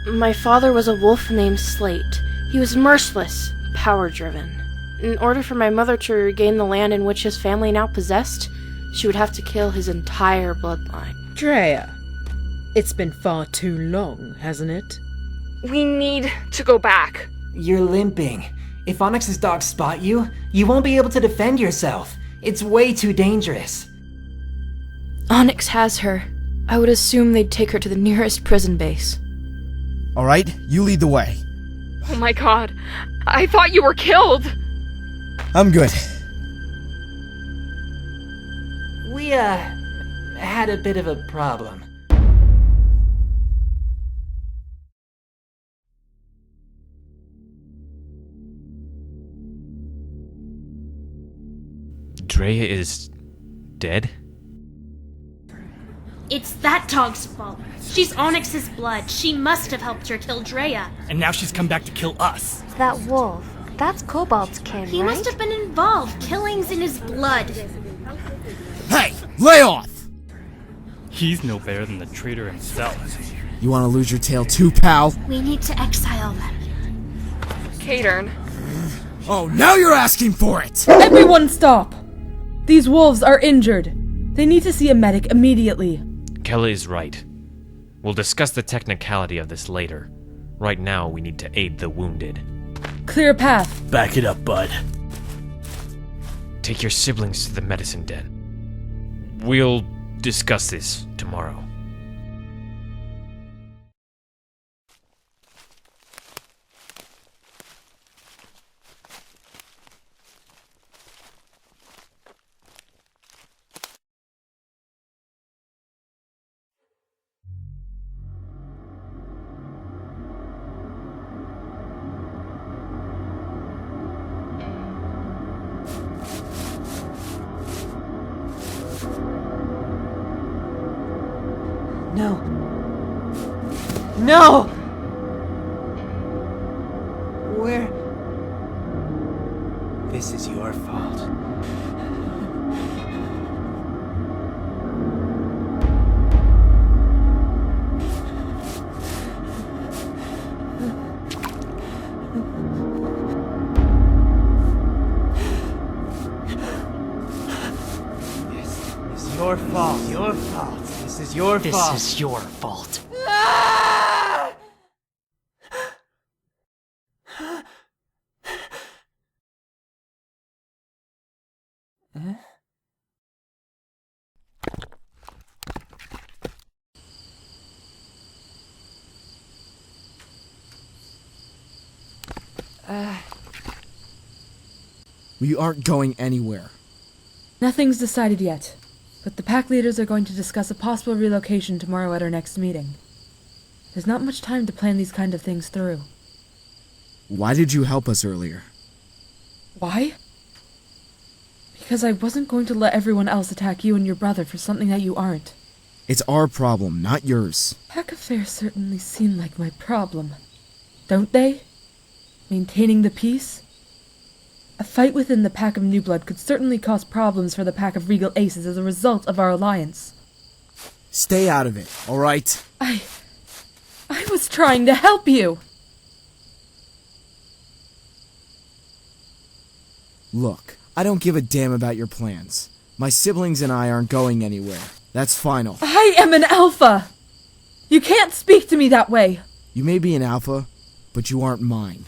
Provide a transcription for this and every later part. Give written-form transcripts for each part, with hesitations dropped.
My father was a wolf named Slate. He was merciless, power-driven. In order for my mother to regain the land in which his family now possessed, she would have to kill his entire bloodline. Drea, it's been far too long, hasn't it? We need to go back. You're limping. If Onyx's dogs spot you, you won't be able to defend yourself. It's way too dangerous. Onyx has her. I would assume they'd take her to the nearest prison base. Alright, you lead the way. Oh my god. I thought you were killed. I'm good. We, had a bit of a problem. Drea is dead? It's that dog's fault. She's Onyx's blood. She must have helped her kill Drea. And now she's come back to kill us. That wolf, that's Cobalt's kin, He right? must have been involved. Killing's in his blood. Hey, lay off! He's no better than the traitor himself. You wanna lose your tail too, pal? We need to exile them. Kadern. Oh, now you're asking for it! Everyone stop! These wolves are injured. They need to see a medic immediately. Kella is right. We'll discuss the technicality of this later. Right now, we need to aid the wounded. Clear path. Back it up, bud. Take your siblings to the medicine den. We'll discuss this tomorrow. No. No! Where? This is your fault. This is your fault. Your fault. This is your fault. This is your fault. We aren't going anywhere. Nothing's decided yet, but the pack leaders are going to discuss a possible relocation tomorrow at our next meeting. There's not much time to plan these kind of things through. Why did you help us earlier? Why? Because I wasn't going to let everyone else attack you and your brother for something that you aren't. It's our problem, not yours. Pack affairs certainly seem like my problem. Don't they? Maintaining the peace? A fight within the pack of New Blood could certainly cause problems for the pack of Regal Aces as a result of our alliance. Stay out of it, alright? I was trying to help you! Look, I don't give a damn about your plans. My siblings and I aren't going anywhere. That's final. I am an alpha! You can't speak to me that way! You may be an alpha, but you aren't mine.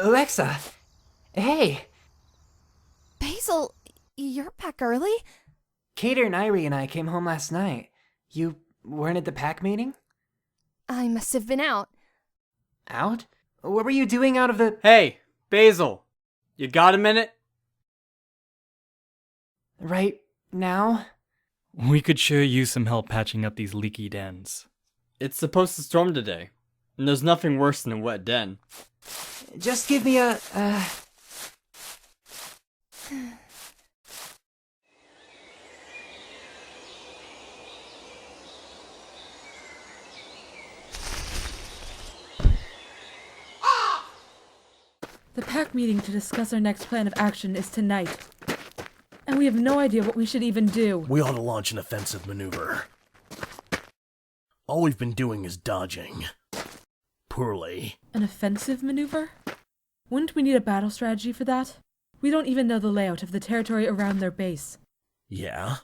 Alexa! Hey! Basil, you're back early? Cater and Irie and I came home last night. You weren't at the pack meeting? I must have been out. Out? What were you doing out of the— Hey, Basil! You got a minute? Right now? We could sure use some help patching up these leaky dens. It's supposed to storm today, and there's nothing worse than a wet den. Just give me a, The pack meeting to discuss our next plan of action is tonight. And we have no idea what we should even do. We ought to launch an offensive maneuver. All we've been doing is dodging. Poorly. An offensive maneuver? Wouldn't we need a battle strategy for that? We don't even know the layout of the territory around their base. Yeah,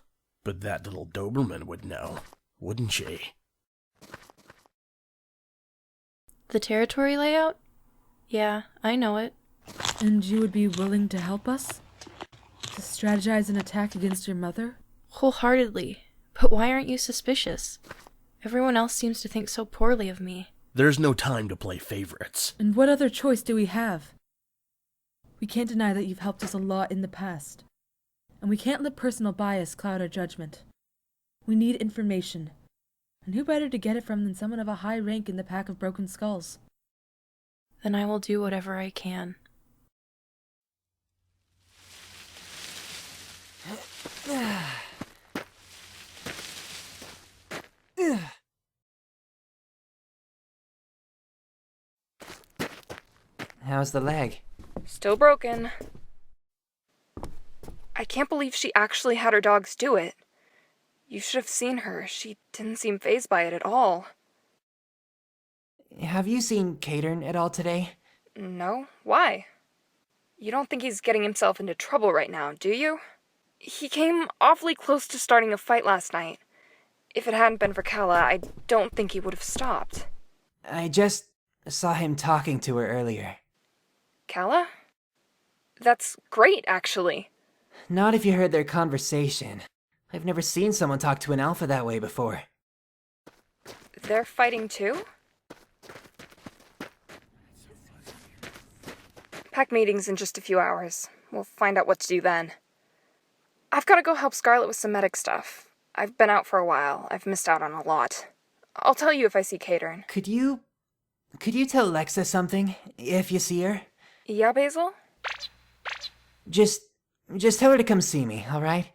but that little Doberman would know, wouldn't she? The territory layout? Yeah, I know it. And you would be willing to help us? To strategize an attack against your mother? Wholeheartedly. But why aren't you suspicious? Everyone else seems to think so poorly of me. There's no time to play favorites. And what other choice do we have? We can't deny that you've helped us a lot in the past. And we can't let personal bias cloud our judgment. We need information. And who better to get it from than someone of a high rank in the Pack of Broken Skulls? Then I will do whatever I can. How's the leg? Still broken. I can't believe she actually had her dogs do it. You should have seen her. She didn't seem fazed by it at all. Have you seen Cadern at all today? No? Why? You don't think he's getting himself into trouble right now, do you? He came awfully close to starting a fight last night. If it hadn't been for Kala, I don't think he would have stopped. I just saw him talking to her earlier. Kala? That's great, actually. Not if you heard their conversation. I've never seen someone talk to an alpha that way before. They're fighting too? Pack meeting's in just a few hours. We'll find out what to do then. I've got to go help Scarlet with some medic stuff. I've been out for a while. I've missed out on a lot. I'll tell you if I see Cadern. Could you tell Lexa something, if you see her? Yeah, Basil? Just tell her to come see me, alright?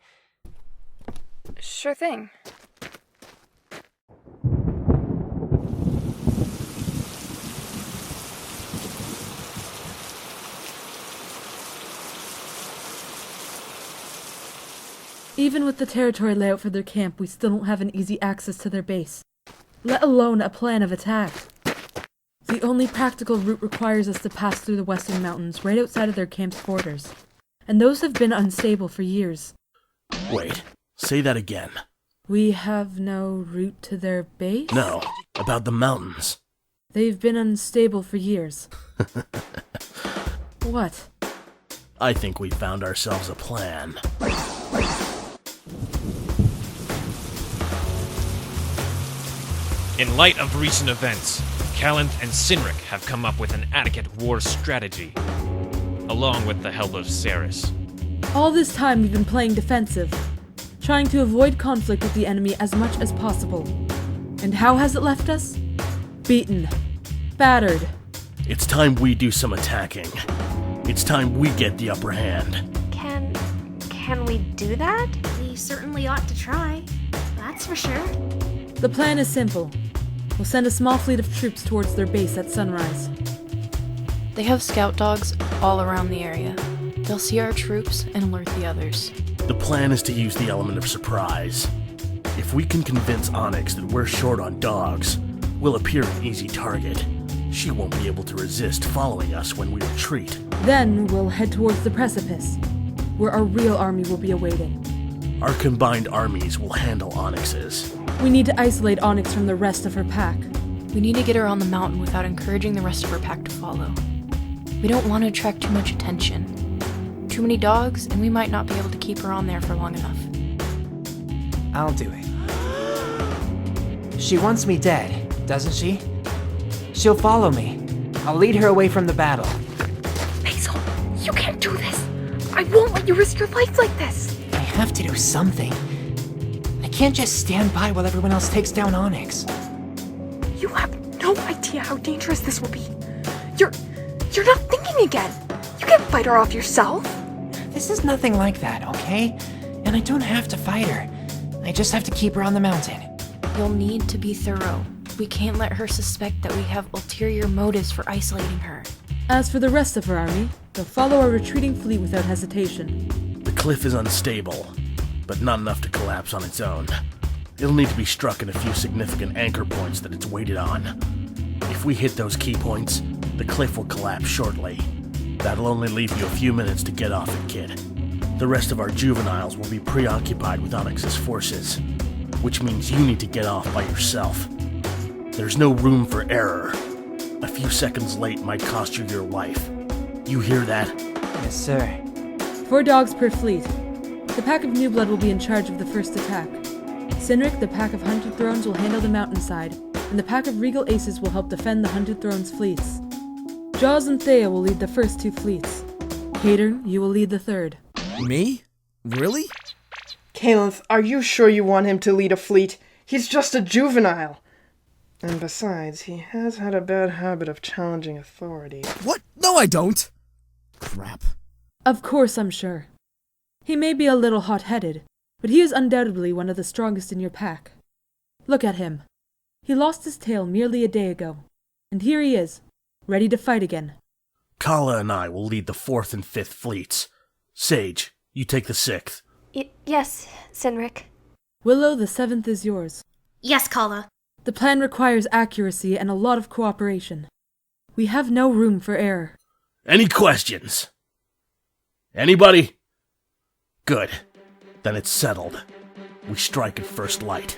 Sure thing. Even with the territory layout for their camp, we still don't have an easy access to their base, let alone a plan of attack. The only practical route requires us to pass through the western mountains right outside of their camp's borders, and those have been unstable for years. Wait, say that again. We have no route to their base? No, about the mountains. They've been unstable for years. What? I think we found ourselves a plan. In light of recent events, Callanth and Sinric have come up with an adequate war strategy, along with the help of Ceres. All this time we've been playing defensive, trying to avoid conflict with the enemy as much as possible. And how has it left us? Beaten. Battered. It's time we do some attacking. It's time we get the upper hand. Can we do that? We certainly ought to try. That's for sure. The plan is simple. We'll send a small fleet of troops towards their base at sunrise. They have scout dogs all around the area. They'll see our troops and alert the others. The plan is to use the element of surprise. If we can convince Onyx that we're short on dogs, we'll appear an easy target. She won't be able to resist following us when we retreat. Then we'll head towards the precipice, where our real army will be awaiting. Our combined armies will handle Onyx's. We need to isolate Onyx from the rest of her pack. We need to get her on the mountain without encouraging the rest of her pack to follow. We don't want to attract too much attention. Too many dogs, and we might not be able to keep her on there for long enough. I'll do it. She wants me dead, doesn't she? She'll follow me. I'll lead her away from the battle. Basil, you can't do this. I won't let you risk your life like this. I have to do something. I can't just stand by while everyone else takes down Onyx. no idea how dangerous this will be. You're not thinking again. You can't fight her off yourself. This is nothing like that, okay? And I don't have to fight her. I just have to keep her on the mountain. You'll need to be thorough. We can't let her suspect that we have ulterior motives for isolating her. As for the rest of her army, they'll follow our retreating fleet without hesitation. The cliff is unstable, but not enough to collapse on its own. It'll need to be struck at a few significant anchor points that it's weighted on. If we hit those key points, the cliff will collapse shortly. That'll only leave you a few minutes to get off it, kid. The rest of our juveniles will be preoccupied with Onyx's forces, which means you need to get off by yourself. There's no room for error. A few seconds late might cost you your life. You hear that? Yes, sir. 4 dogs per fleet. The pack of New Blood will be in charge of the first attack. Cynric, the pack of Hunted Thrones, will handle the mountainside, and the pack of Regal Aces will help defend the Hunted Thrones fleets. Jaws and Thea will lead the first 2 fleets. Cadern, you will lead the third. Me? Really? Caliph, are you sure you want him to lead a fleet? He's just a juvenile. And besides, he has had a bad habit of challenging authority. What? No, I don't! Crap. Of course, I'm sure. He may be a little hot-headed, but he is undoubtedly one of the strongest in your pack. Look at him. He lost his tail merely a day ago, and here he is, ready to fight again. Kala and I will lead the 4th and 5th fleets. Sage, you take the 6th. Yes, Cynric. Willow, the 7th is yours. Yes, Kala. The plan requires accuracy and a lot of cooperation. We have no room for error. Any questions? Anybody? Good. Then it's settled. We strike at first light.